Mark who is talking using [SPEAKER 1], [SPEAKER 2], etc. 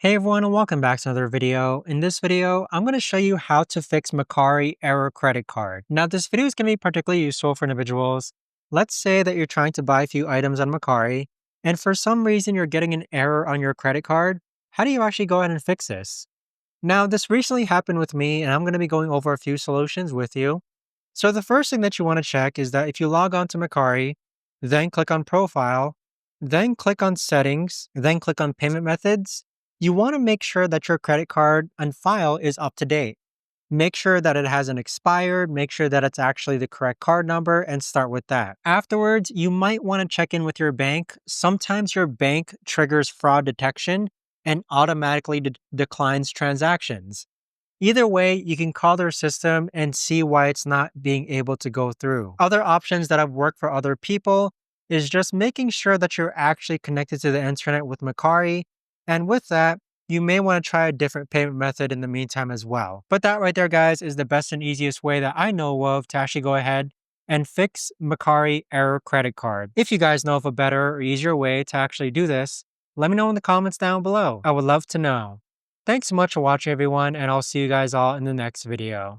[SPEAKER 1] Hey everyone and welcome back to another video. In this video, I'm going to show you how to fix Mercari error credit card. Now this video is going to be particularly useful for individuals. Let's say that you're trying to buy a few items on Mercari and for some reason you're getting an error on your credit card. How do you actually go ahead and fix this? Now this recently happened with me and I'm going to be going over a few solutions with you. So the first thing that you want to check is that if you log on to Mercari, then click on Profile, then click on Settings, then click on Payment Methods, you want to make sure that your credit card on file is up to date. Make sure that it hasn't expired, make sure that it's actually the correct card number, and start with that. Afterwards, you might want to check in with your bank. Sometimes your bank triggers fraud detection and automatically declines transactions. Either way, you can call their system and see why it's not being able to go through. Other options that have worked for other people is just making sure that you're actually connected to the internet with Mercari. And with that, you may want to try a different payment method in the meantime as well. But that right there, guys, is the best and easiest way that I know of to actually go ahead and fix Mercari error credit card. If you guys know of a better or easier way to actually do this, let me know in the comments down below. I would love to know. Thanks so much for watching everyone, and I'll see you guys all in the next video.